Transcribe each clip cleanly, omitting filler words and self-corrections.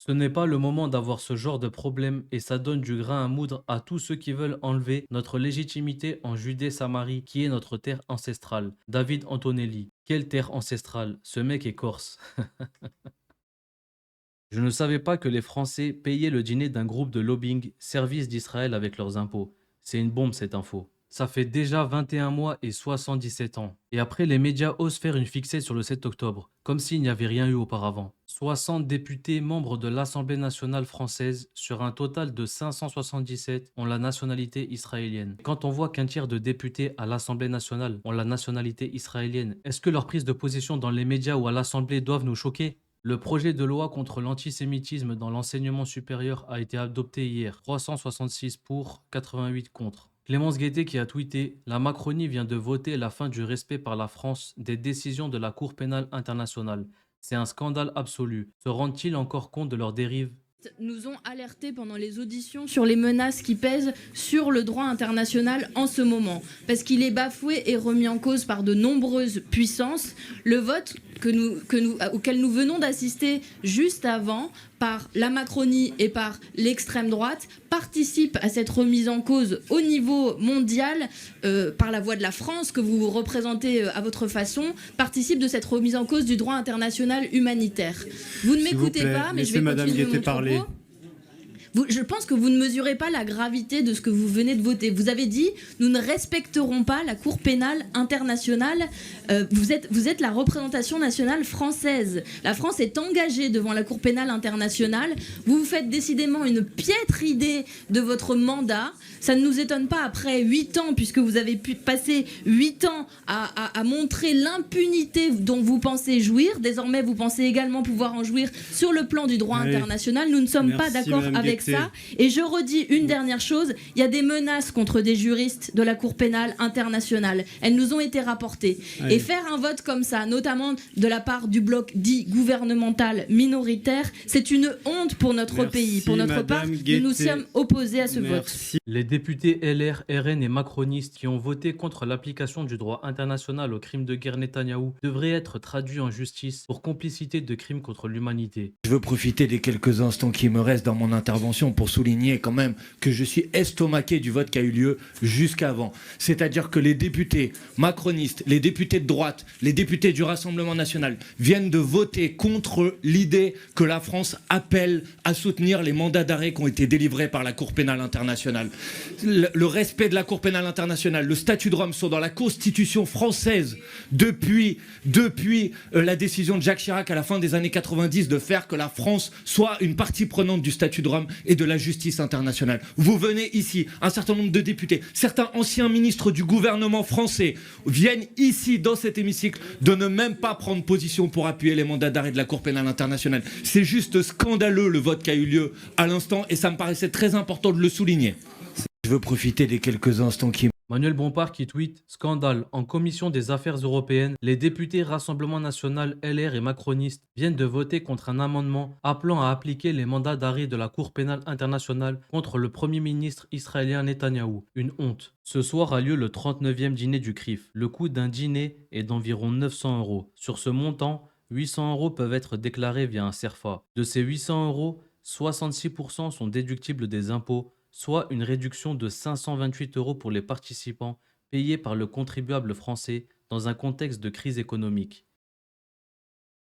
Ce n'est pas le moment d'avoir ce genre de problème et ça donne du grain à moudre à tous ceux qui veulent enlever notre légitimité en Judée-Samarie, qui est notre terre ancestrale. David Antonelli. Quelle terre ancestrale? Ce mec est corse. Je ne savais pas que les Français payaient le dîner d'un groupe de lobbying Service d'Israël avec leurs impôts. C'est une bombe cette info. Ça fait déjà 21 mois et 77 ans. Et après, les médias osent faire une fixette sur le 7 octobre, comme s'il n'y avait rien eu auparavant. 60 députés membres de l'Assemblée nationale française sur un total de 577 ont la nationalité israélienne. Quand on voit qu'un tiers de députés à l'Assemblée nationale ont la nationalité israélienne, est-ce que leur prise de position dans les médias ou à l'Assemblée doivent nous choquer? Le projet de loi contre l'antisémitisme dans l'enseignement supérieur a été adopté hier, 366 pour, 88 contre. Clémence Guettet qui a tweeté: La Macronie vient de voter la fin du respect par la France des décisions de la Cour pénale internationale. C'est un scandale absolu. Se rendent-ils encore compte de leurs dérives? Nous ont alertés pendant les auditions sur les menaces qui pèsent sur le droit international en ce moment, parce qu'il est bafoué et remis en cause par de nombreuses puissances. Le vote auquel nous venons d'assister juste avant par la Macronie et par l'extrême droite participe à cette remise en cause au niveau mondial, par la voix de la France que vous représentez à votre façon, participe de cette remise en cause du droit international humanitaire. Vous ne m'écoutez pas, mais je vais continuer mon propos. Je pense que vous ne mesurez pas la gravité de ce que vous venez de voter. Vous avez dit: nous ne respecterons pas la Cour pénale internationale. Vous êtes la représentation nationale française. La France est engagée devant la Cour pénale internationale. Vous vous faites décidément une piètre idée de votre mandat. Ça ne nous étonne pas après 8 ans, puisque vous avez pu passer 8 ans à montrer l'impunité dont vous pensez jouir. Désormais, vous pensez également pouvoir en jouir sur le plan du droit international. Nous ne sommes pas d'accord avec ça. Et je redis une dernière chose, il y a des menaces contre des juristes de la Cour pénale internationale. Elles nous ont été rapportées. Et faire un vote comme ça, notamment de la part du bloc dit gouvernemental minoritaire, c'est une honte pour notre pays. Pour notre part, nous nous sommes opposés à ce vote. Les députés LR, RN et macronistes qui ont voté contre l'application du droit international au crime de guerre Netanyahou devraient être traduits en justice pour complicité de crimes contre l'humanité. Je veux profiter des quelques instants qui me restent dans mon intervention pour souligner quand même que je suis estomaqué du vote qui a eu lieu jusqu'avant. C'est-à-dire que les députés macronistes, les députés de droite, les députés du Rassemblement national viennent de voter contre l'idée que la France appelle à soutenir les mandats d'arrêt qui ont été délivrés par la Cour pénale internationale. Le respect de la Cour pénale internationale, le statut de Rome sont dans la Constitution française depuis la décision de Jacques Chirac à la fin des années 90 de faire que la France soit une partie prenante du statut de Rome et de la justice internationale. Vous venez ici, un certain nombre de députés, certains anciens ministres du gouvernement français viennent ici dans cet hémicycle de ne même pas prendre position pour appuyer les mandats d'arrêt de la Cour pénale internationale. C'est juste scandaleux le vote qui a eu lieu à l'instant et ça me paraissait très important de le souligner. Je veux profiter des quelques instants qui... Manuel Bompard qui tweet: Scandale, en commission des affaires européennes, les députés Rassemblement national, LR et macronistes viennent de voter contre un amendement appelant à appliquer les mandats d'arrêt de la Cour pénale internationale contre le Premier ministre israélien Netanyahou. Une honte. Ce soir a lieu le 39e dîner du CRIF. Le coût d'un dîner est d'environ 900 euros. Sur ce montant, 800 euros peuvent être déclarés via un CERFA. De ces 800 euros, 66% sont déductibles des impôts, soit une réduction de 528 euros pour les participants payés par le contribuable français dans un contexte de crise économique.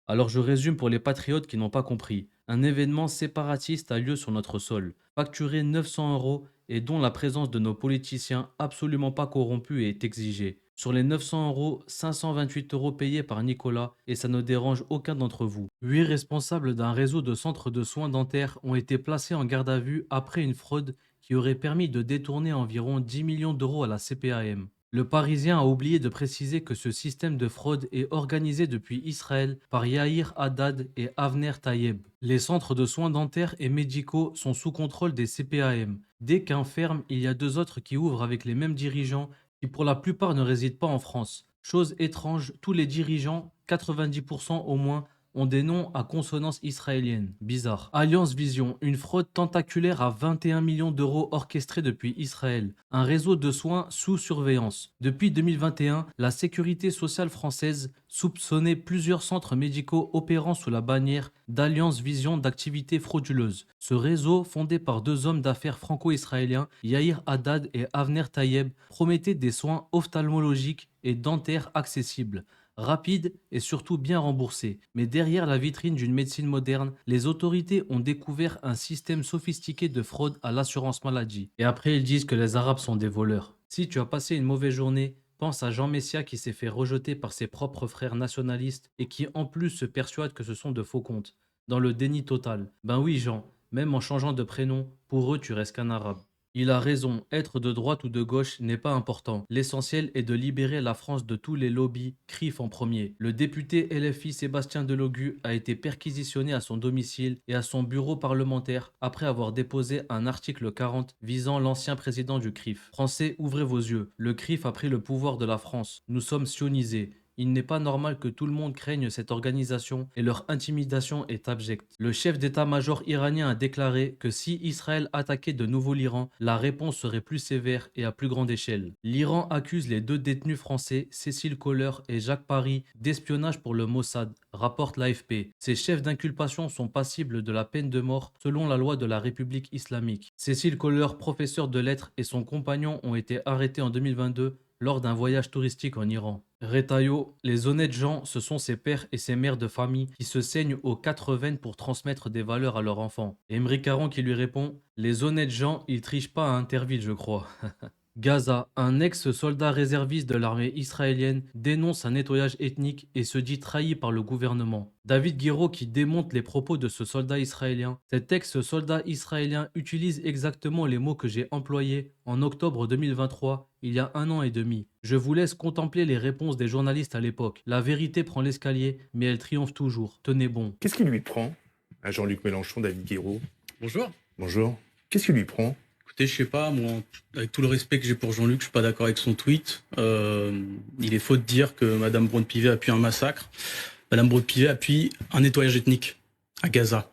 Alors je résume pour les patriotes qui n'ont pas compris. Un événement séparatiste a lieu sur notre sol, facturé 900 euros et dont la présence de nos politiciens absolument pas corrompus est exigée. Sur les 900 euros, 528 euros payés par Nicolas et ça ne dérange aucun d'entre vous. 8 responsables d'un réseau de centres de soins dentaires ont été placés en garde à vue après une fraude qui aurait permis de détourner environ 10 millions d'euros à la CPAM. Le Parisien a oublié de préciser que ce système de fraude est organisé depuis Israël par Yair Haddad et Avner Tayeb. Les centres de soins dentaires et médicaux sont sous contrôle des CPAM. Dès qu'un ferme, il y a 2 autres qui ouvrent avec les mêmes dirigeants qui pour la plupart ne résident pas en France. Chose étrange, tous les dirigeants, 90% au moins, ont des noms à consonance israélienne. Bizarre. Alliance Vision, une fraude tentaculaire à 21 millions d'euros orchestrée depuis Israël. Un réseau de soins sous surveillance. Depuis 2021, la sécurité sociale française soupçonnait plusieurs centres médicaux opérant sous la bannière d'Alliance Vision d'activités frauduleuses. Ce réseau, fondé par deux hommes d'affaires franco-israéliens, Yair Haddad et Avner Tayeb, promettait des soins ophtalmologiques et dentaires accessibles, rapides et surtout bien remboursés. Mais derrière la vitrine d'une médecine moderne, les autorités ont découvert un système sophistiqué de fraude à l'assurance maladie. Et après, ils disent que les Arabes sont des voleurs. Si tu as passé une mauvaise journée, pense à Jean Messia qui s'est fait rejeter par ses propres frères nationalistes et qui en plus se persuade que ce sont de faux comptes. Dans le déni total. Ben oui Jean, même en changeant de prénom, pour eux tu restes qu'un arabe. Il a raison, être de droite ou de gauche n'est pas important. L'essentiel est de libérer la France de tous les lobbies, CRIF en premier. Le député LFI Sébastien Delogu a été perquisitionné à son domicile et à son bureau parlementaire après avoir déposé un article 40 visant l'ancien président du CRIF. Français, ouvrez vos yeux. Le CRIF a pris le pouvoir de la France. Nous sommes sionisés. Il n'est pas normal que tout le monde craigne cette organisation et leur intimidation est abjecte. Le chef d'état-major iranien a déclaré que si Israël attaquait de nouveau l'Iran, la réponse serait plus sévère et à plus grande échelle. L'Iran accuse les deux détenus français, Cécile Kohler et Jacques Paris, d'espionnage pour le Mossad, rapporte l'AFP. Ces chefs d'inculpation sont passibles de la peine de mort selon la loi de la République islamique. Cécile Kohler, professeure de lettres, et son compagnon ont été arrêtés en 2022 lors d'un voyage touristique en Iran. Retailleau, les honnêtes gens, ce sont ces pères et ces mères de famille qui se saignent aux quatre veines pour transmettre des valeurs à leurs enfants. Et Emery Caron qui lui répond « Les honnêtes gens, ils trichent pas à Interville, je crois. » Gaza, un ex-soldat réserviste de l'armée israélienne dénonce un nettoyage ethnique et se dit trahi par le gouvernement. David Guiraud qui démonte les propos de ce soldat israélien. Cet ex-soldat israélien utilise exactement les mots que j'ai employés en octobre 2023, il y a 1 an et demi. Je vous laisse contempler les réponses des journalistes à l'époque. La vérité prend l'escalier, mais elle triomphe toujours. Tenez bon. Qu'est-ce qui lui prend à Jean-Luc Mélenchon, David Guiraud? Bonjour. Bonjour. Qu'est-ce qui lui prend? Écoutez, je sais pas, moi, avec tout le respect que j'ai pour Jean-Luc, je suis pas d'accord avec son tweet. Il est faux de dire que Madame Braun-Pivet appuie un massacre. Madame Braun-Pivet appuie un nettoyage ethnique à Gaza.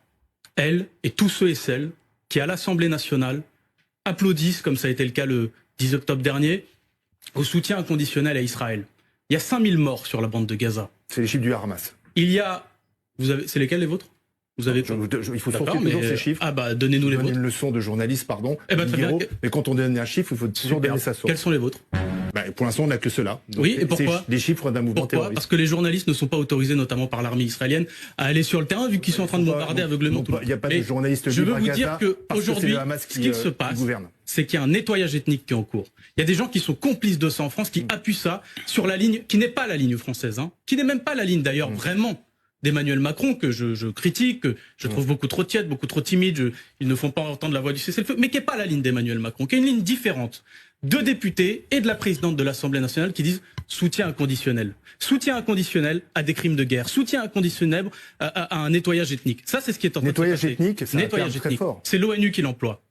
Elle et tous ceux et celles qui, à l'Assemblée nationale, applaudissent, comme ça a été le cas le 10 octobre dernier, au soutien inconditionnel à Israël. Il y a 5000 morts sur la bande de Gaza. C'est les chiffres du Hamas. Il y a... C'est lesquels les vôtres? Vous avez... Il faut sortir toujours ces chiffres. Ah bah, donnez-nous les vôtres. Une leçon de journaliste, pardon. Eh ben, très bien. Mais quand on donne un chiffre, il faut toujours donner sa source. Quels sont les vôtres? Pour l'instant, on n'a que cela. Donc, oui, et pourquoi? Des chiffres d'un mouvement terroriste. Parce que les journalistes ne sont pas autorisés, notamment par l'armée israélienne, à aller sur le terrain, vu qu'ils sont en train de bombarder aveuglément tout le monde. Il n'y a pas de journalistes je veux libres vous à dire Gaza qu'aujourd'hui, ce qu'il se passe, c'est qu'il y a un nettoyage ethnique qui est en cours. Il y a des gens qui sont complices de ça en France, qui appuient ça sur la ligne, qui n'est pas la ligne française, qui n'est même pas la ligne d'ailleurs, vraiment, d'Emmanuel Macron, que je critique, que je trouve beaucoup trop tiède, beaucoup trop timide, ils ne font pas entendre la voix du cessez-le-feu, mais qui n'est pas la ligne d'Emmanuel Macron, qui est une ligne différente. Deux députés et de la présidente de l'Assemblée nationale qui disent soutien inconditionnel. Soutien inconditionnel à des crimes de guerre. Soutien inconditionnel à un nettoyage ethnique. Ça, c'est ce qui est en train de se passer. Nettoyage ethnique, c'est un terme très fort. C'est l'ONU qui l'emploie.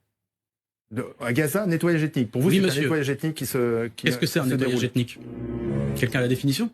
À Gaza, nettoyage ethnique. Pour vous, oui, c'est un nettoyage ethnique qui se Qu'est-ce que c'est un nettoyage ethnique? Quelqu'un a la définition?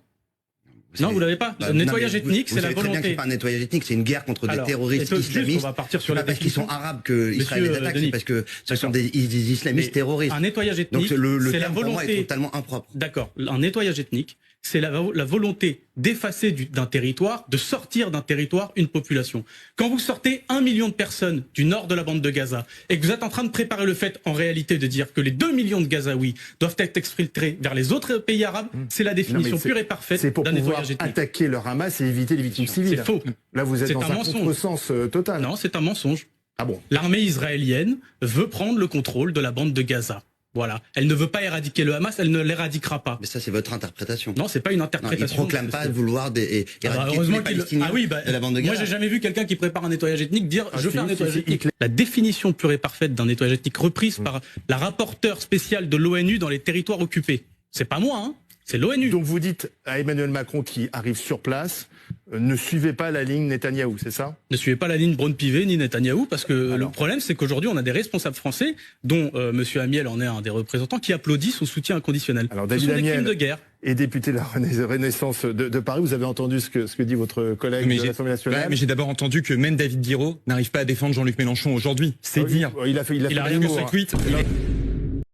Non, vous l'avez pas. Bah, le nettoyage ethnique, c'est la volonté. Vous savez très bien que c'est pas un nettoyage ethnique, c'est une guerre contre des terroristes islamistes. On va partir sur pas parce qu'ils sont arabes que Israël les attaque, c'est parce que ce sont des islamistes terroristes. Un nettoyage ethnique, donc le c'est la terme pour moi volonté. est totalement impropre. D'accord. Un nettoyage ethnique, c'est la volonté d'effacer d'un territoire, de sortir d'un territoire une population. Quand vous sortez 1 million de personnes du nord de la bande de Gaza et que vous êtes en train de préparer le fait, en réalité, de dire que les 2 millions de Gazaouis doivent être exfiltrés vers les autres pays arabes, c'est la définition pure et parfaite d'un nettoyage ethnique. C'est pour pouvoir attaquer le Hamas et éviter les victimes civiles. C'est faux. Là, vous êtes dans un contresens total. Non, c'est un mensonge. Ah bon? L'armée israélienne veut prendre le contrôle de la bande de Gaza. Voilà. Elle ne veut pas éradiquer le Hamas, elle ne l'éradiquera pas. Mais ça, c'est votre interprétation. Non, c'est pas une interprétation. Non, il proclame pas vouloir éradiquer les Palestiniens de la bande de Gaza. Moi, j'ai jamais vu quelqu'un qui prépare un nettoyage ethnique dire je fais un nettoyage ethnique. La définition pure et parfaite d'un nettoyage ethnique reprise par la rapporteure spéciale de l'ONU dans les territoires occupés. C'est pas moi, C'est l'ONU. Donc vous dites à Emmanuel Macron qui arrive sur place, ne suivez pas la ligne Netanyahou, c'est ça? Ne suivez pas la ligne Braun-Pivet ni Netanyahou, parce que le problème, c'est qu'aujourd'hui, on a des responsables français, dont Monsieur Amiel en est un des représentants, qui applaudissent au soutien inconditionnel. Alors David Ce sont des crimes Amiel de guerre. est député de la Renaissance de Paris. Vous avez entendu ce que dit votre collègue de l'Assemblée nationale. Mais j'ai d'abord entendu que même David Guiraud n'arrive pas à défendre Jean-Luc Mélenchon aujourd'hui. C'est dire. Il a fait rien que ce tweet.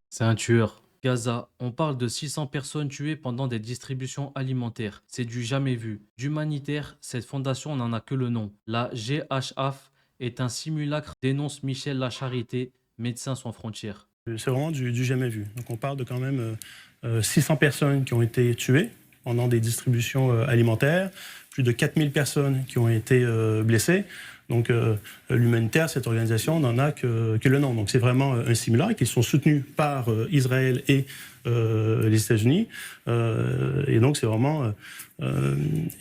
C'est un tueur. Gaza, on parle de 600 personnes tuées pendant des distributions alimentaires. C'est du jamais vu. D'humanitaire, cette fondation n'en a que le nom. La GHAF est un simulacre, dénonce Michel Lacharité, Médecins sans frontières. C'est vraiment du jamais vu. Donc on parle de quand même 600 personnes qui ont été tuées pendant des distributions alimentaires, plus de 4000 personnes qui ont été blessées. Donc l'humanitaire, cette organisation n'en a que le nom. Donc c'est vraiment un simulacre. Ils sont soutenus par Israël et les États-Unis. Et donc c'est vraiment...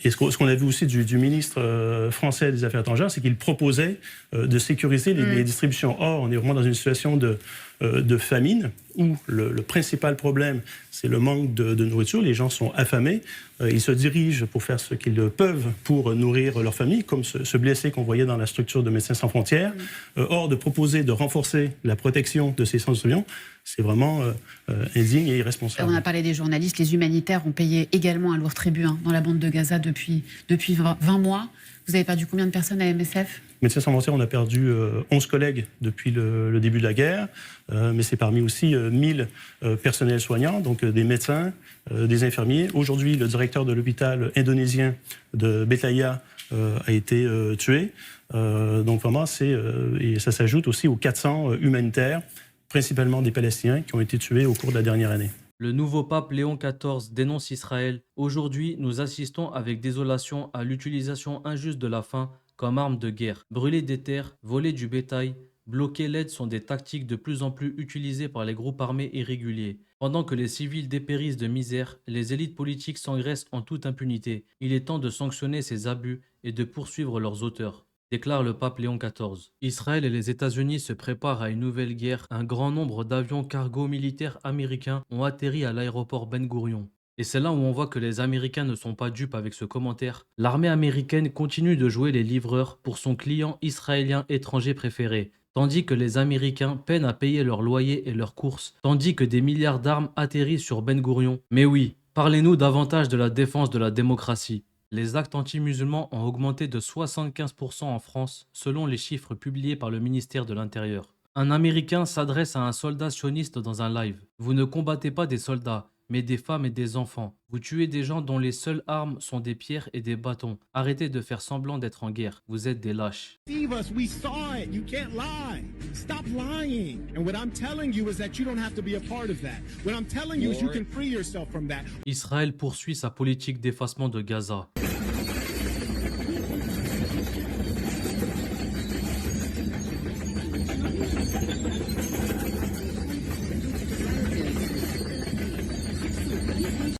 et ce qu'on a vu aussi du ministre français des Affaires étrangères, c'est qu'il proposait de sécuriser les distributions. Or, on est vraiment dans une situation de famine où le principal problème, c'est le manque de nourriture. Les gens sont affamés. Ils se dirigent pour faire ce qu'ils peuvent pour nourrir leur famille, comme ce blessé qu'on voyait dans la structure de Médecins sans frontières. Or, de proposer de renforcer la protection de ces centres-soignants, c'est vraiment indigne et irresponsable. On a parlé des journalistes. Les humanitaires ont payé également un lourd tribut dans la bande de Gaza depuis 20 mois. Vous avez perdu combien de personnes à MSF? Médecins sans frontières, on a perdu 11 collègues depuis le début de la guerre, mais c'est parmi aussi 1000 personnels soignants, donc des médecins, des infirmiers. Aujourd'hui, le directeur de l'hôpital indonésien de Bétlaïa a été tué. Donc vraiment, et ça s'ajoute aussi aux 400 humanitaires, principalement des Palestiniens, qui ont été tués au cours de la dernière année. Le nouveau pape Léon XIV dénonce Israël. Aujourd'hui, nous assistons avec désolation à l'utilisation injuste de la faim comme arme de guerre. Brûler des terres, voler du bétail, bloquer l'aide sont des tactiques de plus en plus utilisées par les groupes armés irréguliers. Pendant que les civils dépérissent de misère, les élites politiques s'engraissent en toute impunité. Il est temps de sanctionner ces abus et de poursuivre leurs auteurs, déclare le pape Léon XIV. Israël et les États-Unis se préparent à une nouvelle guerre. Un grand nombre d'avions cargo militaires américains ont atterri à l'aéroport Ben Gourion. Et c'est là où on voit que les Américains ne sont pas dupes avec ce commentaire. L'armée américaine continue de jouer les livreurs pour son client israélien étranger préféré, tandis que les Américains peinent à payer leur loyer et leurs courses, tandis que des milliards d'armes atterrissent sur Ben Gourion. Mais oui, parlez-nous davantage de la défense de la démocratie. Les actes anti-musulmans ont augmenté de 75% en France, selon les chiffres publiés par le ministère de l'Intérieur. Un Américain s'adresse à un soldat sioniste dans un live. Vous ne combattez pas des soldats, mais des femmes et des enfants. Vous tuez des gens dont les seules armes sont des pierres et des bâtons. Arrêtez de faire semblant d'être en guerre. Vous êtes des lâches. Israël poursuit sa politique d'effacement de Gaza.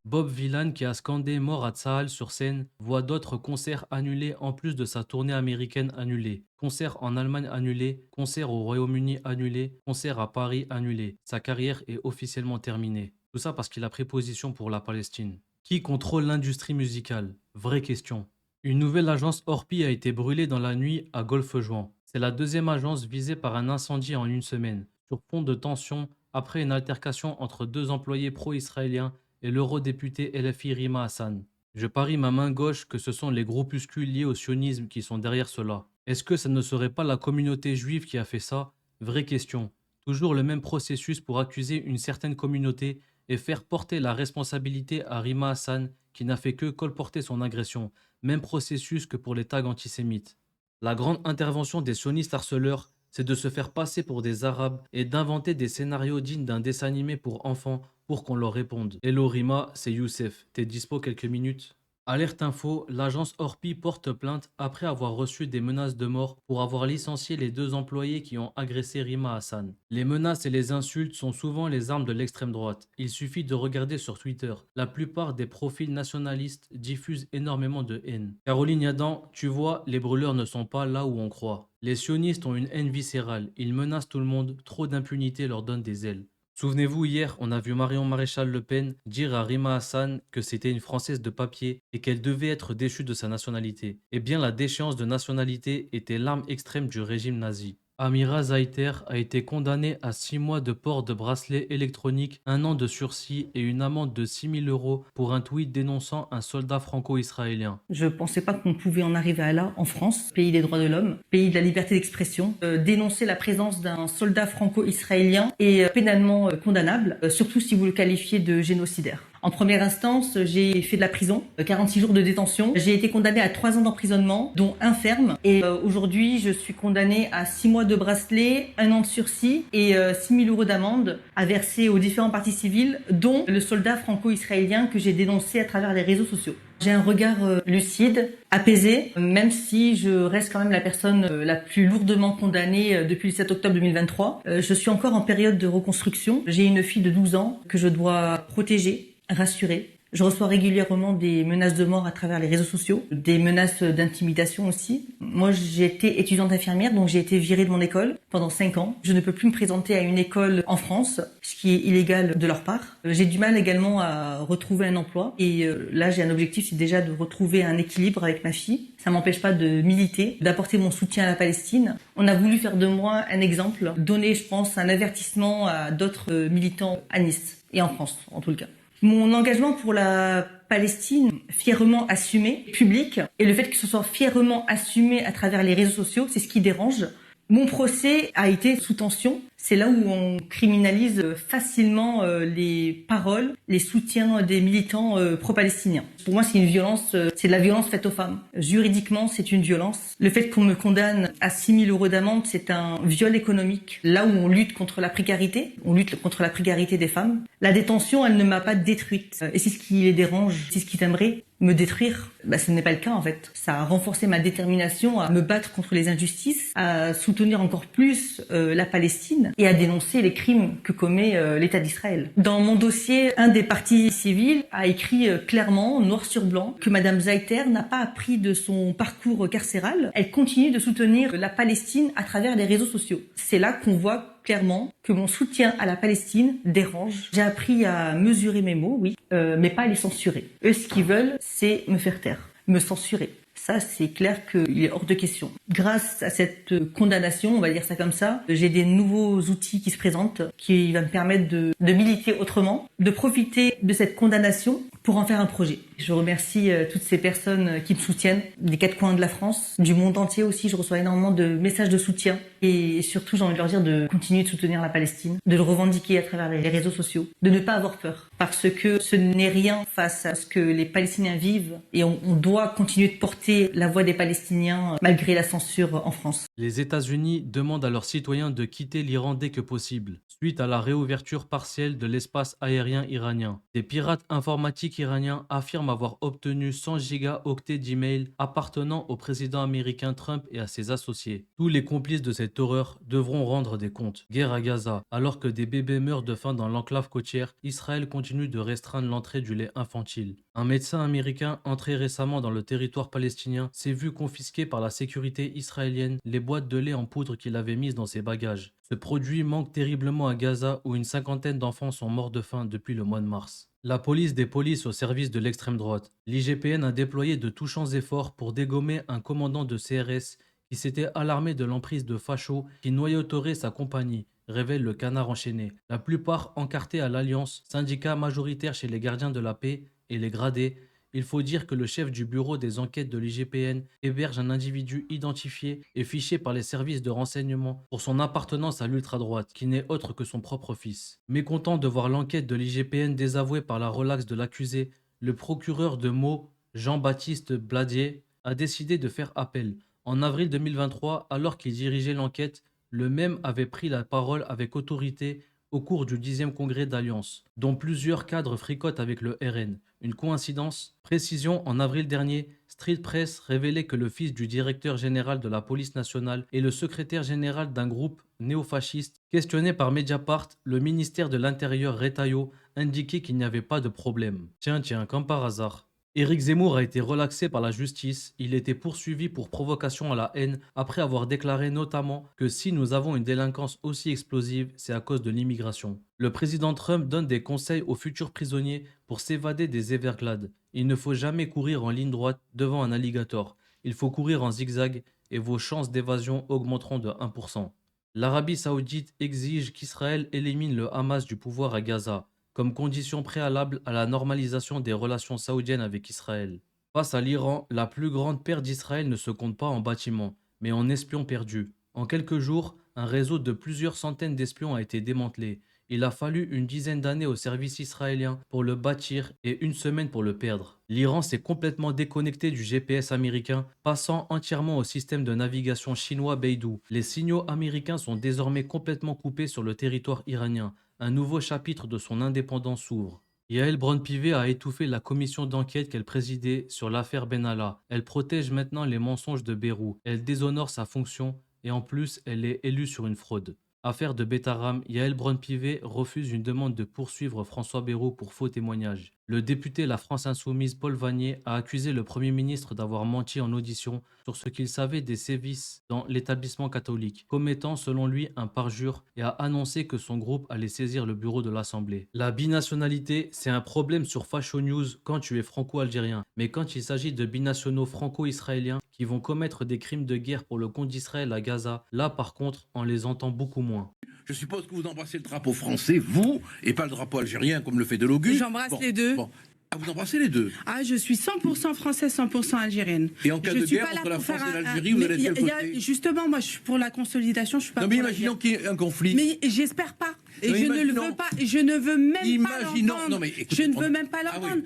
Bob Vylan, qui a scandé mort à Tsahal sur scène, voit d'autres concerts annulés en plus de sa tournée américaine annulée. Concert en Allemagne annulé, concert au Royaume-Uni annulé, concert à Paris annulé. Sa carrière est officiellement terminée. Tout ça parce qu'il a pris position pour la Palestine. Qui contrôle l'industrie musicale? Vraie question. Une nouvelle agence Orpi a été brûlée dans la nuit à Golfe-Juan. C'est la deuxième agence visée par un incendie en une semaine, sur fond de tension après une altercation entre deux employés pro-israéliens et l'eurodéputé LFI Rima Hassan. Je parie ma main gauche que ce sont les groupuscules liés au sionisme qui sont derrière cela. Est-ce que ça ne serait pas la communauté juive qui a fait ça? Vraie question. Toujours le même processus pour accuser une certaine communauté et faire porter la responsabilité à Rima Hassan qui n'a fait que colporter son agression. Même processus que pour les tags antisémites. La grande intervention des sionistes harceleurs, c'est de se faire passer pour des Arabes et d'inventer des scénarios dignes d'un dessin animé pour enfants pour qu'on leur réponde. Hello Rima, c'est Youssef. T'es dispo quelques minutes? Alerte info, l'agence Orpi porte plainte après avoir reçu des menaces de mort pour avoir licencié les deux employés qui ont agressé Rima Hassan. Les menaces et les insultes sont souvent les armes de l'extrême droite. Il suffit de regarder sur Twitter. La plupart des profils nationalistes diffusent énormément de haine. Caroline Yadan, tu vois, les brûleurs ne sont pas là où on croit. Les sionistes ont une haine viscérale. Ils menacent tout le monde. Trop d'impunité leur donne des ailes. Souvenez-vous, hier, on a vu Marion Maréchal Le Pen dire à Rima Hassan que c'était une Française de papier et qu'elle devait être déchue de sa nationalité. Eh bien, la déchéance de nationalité était l'arme extrême du régime nazi. Amira Zaïter a été condamnée à 6 mois de port de bracelet électronique, 1 an de sursis et une amende de 6 000 € pour un tweet dénonçant un soldat franco-israélien. Je ne pensais pas qu'on pouvait en arriver à là en France, pays des droits de l'homme, pays de la liberté d'expression. Dénoncer la présence d'un soldat franco-israélien est pénalement condamnable, surtout si vous le qualifiez de génocidaire. En première instance, j'ai fait de la prison, 46 jours de détention. J'ai été condamnée à 3 ans d'emprisonnement, dont 1 ferme. Et aujourd'hui, je suis condamnée à 6 mois de bracelet, 1 an de sursis et 6 000 € d'amende à verser aux différents partis civils, dont le soldat franco-israélien que j'ai dénoncé à travers les réseaux sociaux. J'ai un regard lucide, apaisé, même si je reste quand même la personne la plus lourdement condamnée depuis le 7 octobre 2023. Je suis encore en période de reconstruction. J'ai une fille de 12 ans que je dois protéger, rassurer. Je reçois régulièrement des menaces de mort à travers les réseaux sociaux, des menaces d'intimidation aussi. Moi, j'ai été étudiante infirmière, donc j'ai été virée de mon école pendant 5 ans. Je ne peux plus me présenter à une école en France, ce qui est illégal de leur part. J'ai du mal également à retrouver un emploi. Et là, j'ai un objectif, c'est déjà de retrouver un équilibre avec ma fille. Ça m'empêche pas de militer, d'apporter mon soutien à la Palestine. On a voulu faire de moi un exemple, donner, je pense, un avertissement à d'autres militants à Nice et en France, en tout le cas. Mon engagement pour la Palestine, fièrement assumé, public, et le fait que ce soit fièrement assumé à travers les réseaux sociaux, c'est ce qui dérange. Mon procès a été sous tension. C'est là où on criminalise facilement les paroles, les soutiens des militants pro-palestiniens. Pour moi, c'est une violence, c'est de la violence faite aux femmes. Juridiquement, c'est une violence. Le fait qu'on me condamne à 6 000 € d'amende, c'est un viol économique. Là où on lutte contre la précarité, on lutte contre la précarité des femmes. La détention, elle ne m'a pas détruite. Et c'est ce qui les dérange, c'est ce qui t'aimerait me détruire. Ce n'est pas le cas en fait. Ça a renforcé ma détermination à me battre contre les injustices, à soutenir encore plus la Palestine et à dénoncer les crimes que commet l'État d'Israël. Dans mon dossier, un des partis civils a écrit clairement, noir sur blanc, que Madame Zaïter n'a pas appris de son parcours carcéral. Elle continue de soutenir la Palestine à travers les réseaux sociaux. C'est là qu'on voit clairement que mon soutien à la Palestine dérange. J'ai appris à mesurer mes mots, oui, mais pas à les censurer. Eux, ce qu'ils veulent, c'est me faire taire, me censurer. Ça, c'est clair qu'il est hors de question. Grâce à cette condamnation, on va dire ça comme ça, j'ai des nouveaux outils qui se présentent, qui vont me permettre de militer autrement, de profiter de cette condamnation pour en faire un projet. Je remercie toutes ces personnes qui me soutiennent, des 4 coins de la France, du monde entier aussi. Je reçois énormément de messages de soutien. Et surtout, j'ai envie de leur dire de continuer de soutenir la Palestine, de le revendiquer à travers les réseaux sociaux, de ne pas avoir peur. Parce que ce n'est rien face à ce que les Palestiniens vivent. Et on doit continuer de porter la voix des Palestiniens malgré la censure en France. Les États-Unis demandent à leurs citoyens de quitter l'Iran dès que possible, suite à la réouverture partielle de l'espace aérien iranien. Des pirates informatiques iraniens affirment avoir obtenu 100 gigaoctets d'emails appartenant au président américain Trump et à ses associés. Tous les complices de cette horreur devront rendre des comptes. Guerre à Gaza. Alors que des bébés meurent de faim dans l'enclave côtière, Israël continue de restreindre l'entrée du lait infantile. Un médecin américain entré récemment dans le territoire palestinien s'est vu confisquer par la sécurité israélienne les boîtes de lait en poudre qu'il avait mises dans ses bagages. Ce produit manque terriblement à Gaza où une 50aine d'enfants sont morts de faim depuis le mois de mars. La police des polices au service de l'extrême droite. L'IGPN a déployé de touchants efforts pour dégommer un commandant de CRS qui s'était alarmé de l'emprise de fachos qui noyauteraient sa compagnie, révèle le Canard enchaîné. La plupart encartés à l'Alliance, syndicat majoritaire chez les gardiens de la paix et les gradés. Il faut dire que le chef du bureau des enquêtes de l'IGPN héberge un individu identifié et fiché par les services de renseignement pour son appartenance à l'ultra-droite, qui n'est autre que son propre fils. Mécontent de voir l'enquête de l'IGPN désavouée par la relaxe de l'accusé, le procureur de Meaux, Jean-Baptiste Bladier, a décidé de faire appel. En avril 2023, alors qu'il dirigeait l'enquête, le même avait pris la parole avec autorité au cours du 10e congrès d'Alliance, dont plusieurs cadres fricotent avec le RN. Une coïncidence? Précision, en avril dernier, Street Press révélait que le fils du directeur général de la police nationale et le secrétaire général d'un groupe néofasciste. Questionné par Mediapart, le ministère de l'Intérieur Retailleau indiquait qu'il n'y avait pas de problème. Tiens, comme par hasard. Éric Zemmour a été relaxé par la justice. Il était poursuivi pour provocation à la haine après avoir déclaré notamment que si nous avons une délinquance aussi explosive, c'est à cause de l'immigration. Le président Trump donne des conseils aux futurs prisonniers pour s'évader des Everglades. Il ne faut jamais courir en ligne droite devant un alligator. Il faut courir en zigzag et vos chances d'évasion augmenteront de 1%. L'Arabie Saoudite exige qu'Israël élimine le Hamas du pouvoir à Gaza, comme condition préalable à la normalisation des relations saoudiennes avec Israël. Face à l'Iran, la plus grande perte d'Israël ne se compte pas en bâtiments, mais en espions perdus. En quelques jours, un réseau de plusieurs centaines d'espions a été démantelé. Il a fallu une dizaine d'années au service israélien pour le bâtir et une semaine pour le perdre. L'Iran s'est complètement déconnecté du GPS américain, passant entièrement au système de navigation chinois Beidou. Les signaux américains sont désormais complètement coupés sur le territoire iranien. Un nouveau chapitre de son indépendance s'ouvre. Yael Braun-Pivet a étouffé la commission d'enquête qu'elle présidait sur l'affaire Benalla. Elle protège maintenant les mensonges de Bayrou. Elle déshonore sa fonction et en plus, elle est élue sur une fraude. Affaire de Betaram, Yael Braun-Pivet refuse une demande de poursuivre François Bayrou pour faux témoignage. Le député La France Insoumise Paul Vannier a accusé le Premier ministre d'avoir menti en audition sur ce qu'il savait des sévices dans l'établissement catholique, commettant selon lui un parjure et a annoncé que son groupe allait saisir le bureau de l'Assemblée. La binationalité, c'est un problème sur Fashion News quand tu es franco-algérien, mais quand il s'agit de binationaux franco-israéliens qui vont commettre des crimes de guerre pour le compte d'Israël à Gaza, là par contre, on les entend beaucoup moins. Je suppose que vous embrassez le drapeau français, vous, et pas le drapeau algérien comme le fait Delogu. J'embrasse les deux. Bon. Ah, vous embrassez les deux? Ah, je suis 100% française, 100% algérienne. Et en cas de guerre entre la France et l'Algérie, vous allez de quel côté? Justement, moi, je suis pour la consolidation, je suis pas non, mais imaginons qu'il y ait un conflit. Mais j'espère pas. Et je ne le veux pas. Et je ne veux même pas l'entendre. Non, mais écoutez, je ne veux même pas l'entendre.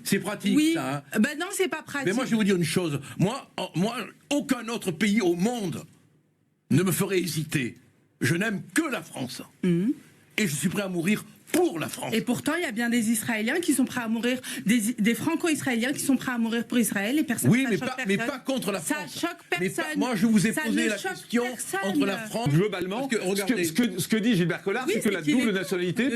C'est pratique, oui, ça. Hein. Ben non, c'est pas pratique. Mais moi, je vais vous dire une chose. Moi, aucun autre pays au monde ne me ferait hésiter. Je n'aime que la France. Et je suis prêt à mourir pour la France. Et pourtant, il y a bien des Israéliens qui sont prêts à mourir, des Franco-Israéliens qui sont prêts à mourir pour Israël et personne. Oui, mais pas contre la France. Ça choque personne. Moi, je vous ai posé la question entre la France. Globalement, ce que dit Gilbert Collard, c'est que la double nationalité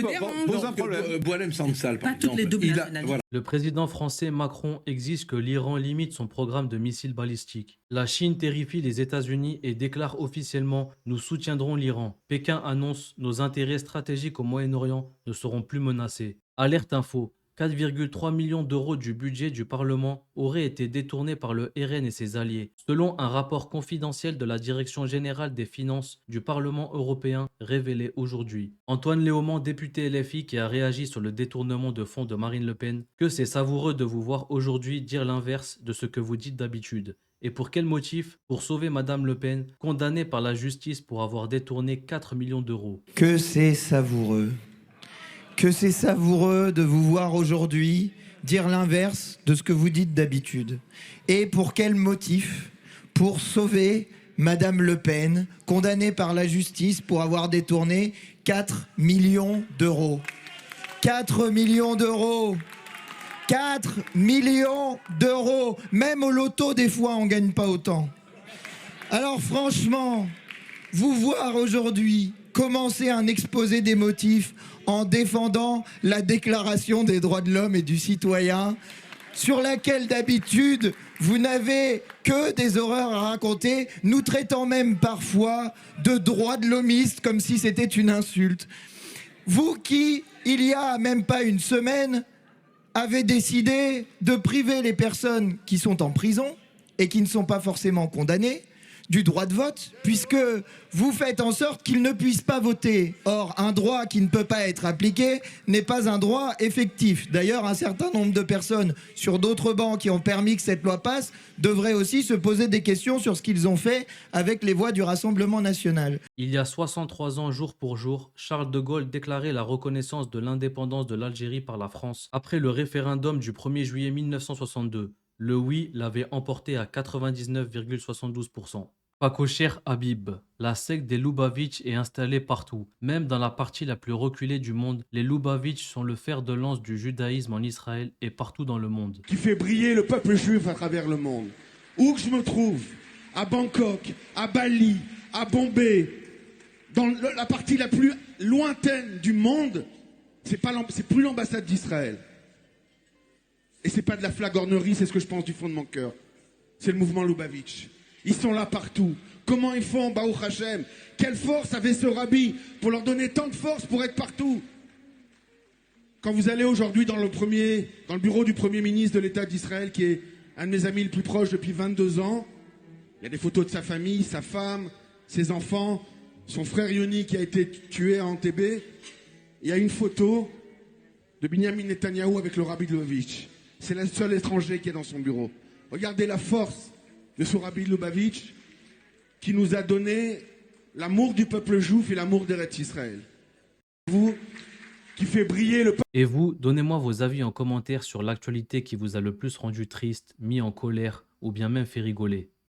pose un problème. Boualem Sansal, par exemple. Toutes les doubles nationalités. Le président français Macron exige que l'Iran limite son programme de missiles balistiques. La Chine terrifie les États-Unis et déclare officiellement « Nous soutiendrons l'Iran ». Pékin annonce « Nos intérêts stratégiques au Moyen-Orient ne seront plus menacés ». Alerte info. 4,3 millions d'euros du budget du Parlement auraient été détournés par le RN et ses alliés, selon un rapport confidentiel de la Direction générale des finances du Parlement européen révélé aujourd'hui. Antoine Léaumont, député LFI qui a réagi sur le détournement de fonds de Marine Le Pen, que c'est savoureux de vous voir aujourd'hui dire l'inverse de ce que vous dites d'habitude. Et pour quel motif? Pour sauver Madame Le Pen, condamnée par la justice pour avoir détourné 4 millions d'euros. Que c'est savoureux. Que c'est savoureux de vous voir aujourd'hui dire l'inverse de ce que vous dites d'habitude. Et pour quel motif? Pour sauver Madame Le Pen, condamnée par la justice pour avoir détourné 4 millions d'euros. 4 millions d'euros. 4 millions d'euros. Même au loto, des fois, on ne gagne pas autant. Alors franchement, vous voir aujourd'hui commencer un exposé des motifs en défendant la Déclaration des droits de l'homme et du citoyen, sur laquelle d'habitude vous n'avez que des horreurs à raconter, nous traitant même parfois de droits de l'hommiste comme si c'était une insulte. Vous qui, il y a même pas une semaine, avez décidé de priver les personnes qui sont en prison et qui ne sont pas forcément condamnées du droit de vote, puisque vous faites en sorte qu'ils ne puissent pas voter. Or, un droit qui ne peut pas être appliqué n'est pas un droit effectif. D'ailleurs, un certain nombre de personnes sur d'autres bancs qui ont permis que cette loi passe devraient aussi se poser des questions sur ce qu'ils ont fait avec les voix du Rassemblement national. Il y a 63 ans, jour pour jour, Charles de Gaulle déclarait la reconnaissance de l'indépendance de l'Algérie par la France après le référendum du 1er juillet 1962. Le oui l'avait emporté à 99,72%. Pacocher Habib, la secte des Loubavitch est installée partout. Même dans la partie la plus reculée du monde, les Loubavitch sont le fer de lance du judaïsme en Israël et partout dans le monde. Qui fait briller le peuple juif à travers le monde. Où que je me trouve, à Bangkok, à Bali, à Bombay, dans la partie la plus lointaine du monde, c'est plus l'ambassade d'Israël. Et c'est pas de la flagornerie, c'est ce que je pense du fond de mon cœur. C'est le mouvement Lubavitch. Ils sont là partout. Comment ils font, Baruch Hashem? Quelle force avait ce rabbi pour leur donner tant de force pour être partout? Quand vous allez aujourd'hui dans le bureau du Premier ministre de l'État d'Israël, qui est un de mes amis les plus proches depuis 22 ans, il y a des photos de sa famille, sa femme, ses enfants, son frère Yoni qui a été tué à Entebbe. Il y a une photo de Binyamin Netanyahou avec le rabbi de Lubavitch. C'est le seul étranger qui est dans son bureau. Regardez la force de ce rabbi de Lubavitch qui nous a donné l'amour du peuple juif et l'amour d'Eretz Israël. Vous, qui fait briller le peuple. Et vous, donnez-moi vos avis en commentaire sur l'actualité qui vous a le plus rendu triste, mis en colère ou bien même fait rigoler.